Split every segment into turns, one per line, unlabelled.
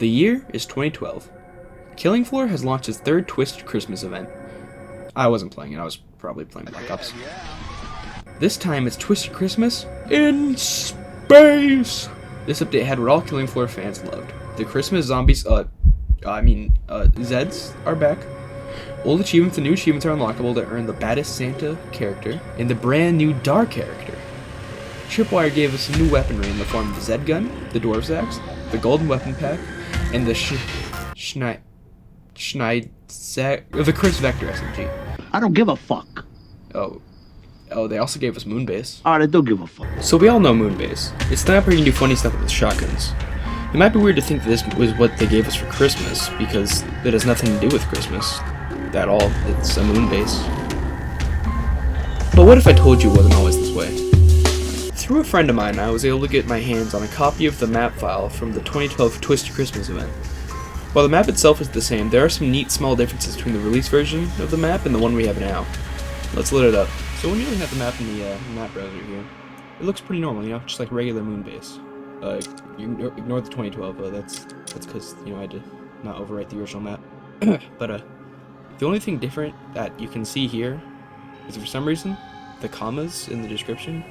The year is 2012. Killing Floor has launched its third Twisted Christmas event. I wasn't playing it, I was probably playing Black Ops. This time it's Twisted Christmas in space! This update had what all Killing Floor fans loved. The Christmas zombies, Zeds are back. Old achievements and new achievements are unlockable to earn the baddest Santa character and the brand new Dark character. Tripwire gave us a new weaponry in the form of the ZED Gun, the Dwarfs axe, the golden weapon pack, and the the Chris Vector SMG.
I don't give a fuck.
Oh, they also gave us MoonBase.
Alright, I don't give a fuck.
So we all know MoonBase. It's the map where you can do funny stuff with shotguns. It might be weird to think that this was what they gave us for Christmas, because it has nothing to do with Christmas at all. It's a MoonBase. But what if I told you it wasn't always this way? Through a friend of mine, I was able to get my hands on a copy of the map file from the 2012 Twisted Christmas event. While the map itself is the same, there are some neat small differences between the release version of the map and the one we have now. Let's load it up. So when you're looking at the map in the map browser here, it looks pretty normal, just like regular MoonBase. You ignore the 2012, that's because, I had to not overwrite the original map. But the only thing different that you can see here is, for some reason, the commas in the description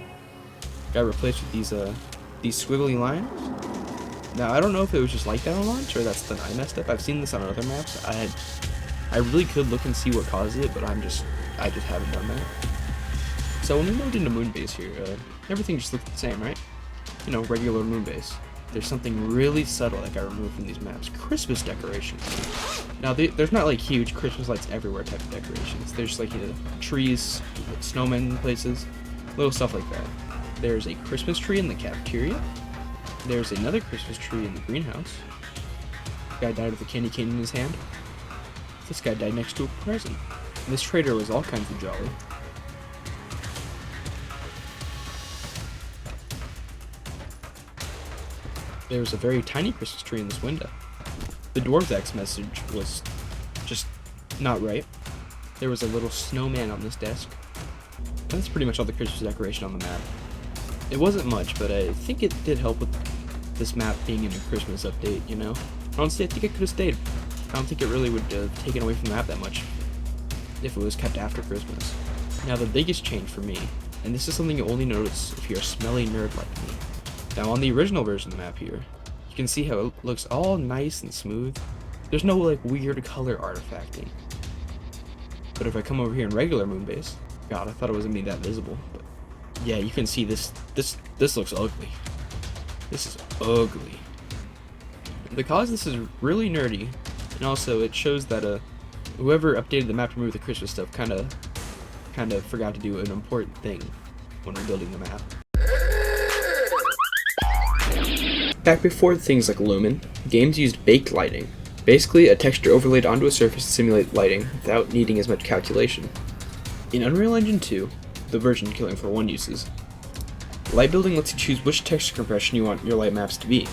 got replaced with these squiggly lines. Now, I don't know if it was just like that on launch, or that's the I messed up. I've seen this on other maps. I really could look and see what caused it, but I just haven't done that. So when we moved into MoonBase here, everything just looked the same, right? Regular MoonBase. There's something really subtle that got removed from these maps. Christmas decorations. Now, there's not like huge Christmas lights everywhere type of decorations. There's like trees, snowmen in places, little stuff like that. There's a Christmas tree in the cafeteria. There's another Christmas tree in the greenhouse. Guy died with a candy cane in his hand. This guy died next to a present. And this trader was all kinds of jolly. There was a very tiny Christmas tree in this window. The Dwarfs axe message was just not right. There was a little snowman on this desk. And that's pretty much all the Christmas decoration on the map. It wasn't much, but I think it did help with this map being in a Christmas update, Honestly, I think it could have stayed. I don't think it really would have taken away from the map that much if it was kept after Christmas. Now, the biggest change for me, and this is something you only notice if you're a smelly nerd like me. Now, on the original version of the map here, you can see how it looks all nice and smooth. There's no, weird color artifacting. But if I come over here in regular MoonBase, God, I thought it wasn't going to be that visible, but yeah, you can see this looks ugly. This is ugly. Because this is really nerdy, and also it shows that whoever updated the map to remove the Christmas stuff kind of forgot to do an important thing when rebuilding the map. Back before things like Lumen, games used baked lighting, basically a texture overlaid onto a surface to simulate lighting without needing as much calculation. In Unreal Engine 2, the version Killing Floor 1 uses, light building lets you choose which texture compression you want your light maps to be.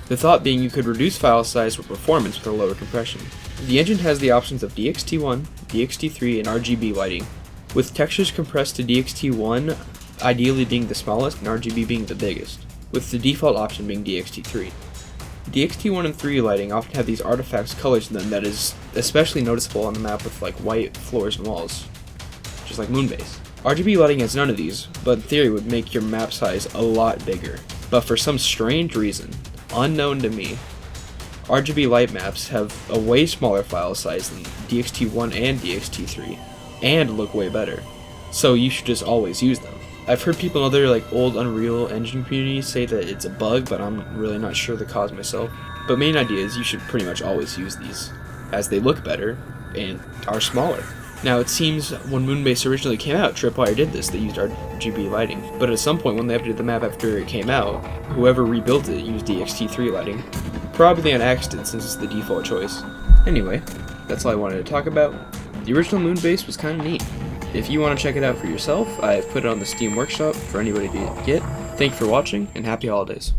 The thought being you could reduce file size or performance with a lower compression. The engine has the options of DXT1, DXT3, and RGB lighting, with textures compressed to DXT1 ideally being the smallest and RGB being the biggest, with the default option being DXT3. DXT1 and 3 lighting often have these artifacts colors in them that is especially noticeable on the map with white floors and walls, just like MoonBase. RGB lighting has none of these, but in theory would make your map size a lot bigger. But for some strange reason, unknown to me, RGB light maps have a way smaller file size than DXT1 and DXT3, and look way better. So you should just always use them. I've heard people in other old Unreal Engine communities say that it's a bug, but I'm really not sure the cause myself. But main idea is you should pretty much always use these, as they look better and are smaller. Now, it seems when MoonBase originally came out, Tripwire did this. They used RGB lighting. But at some point when they updated the map after it came out, whoever rebuilt it used DXT3 lighting. Probably on accident since it's the default choice. Anyway, that's all I wanted to talk about. The original MoonBase was kind of neat. If you want to check it out for yourself, I've put it on the Steam Workshop for anybody to get. Thank you for watching, and happy holidays.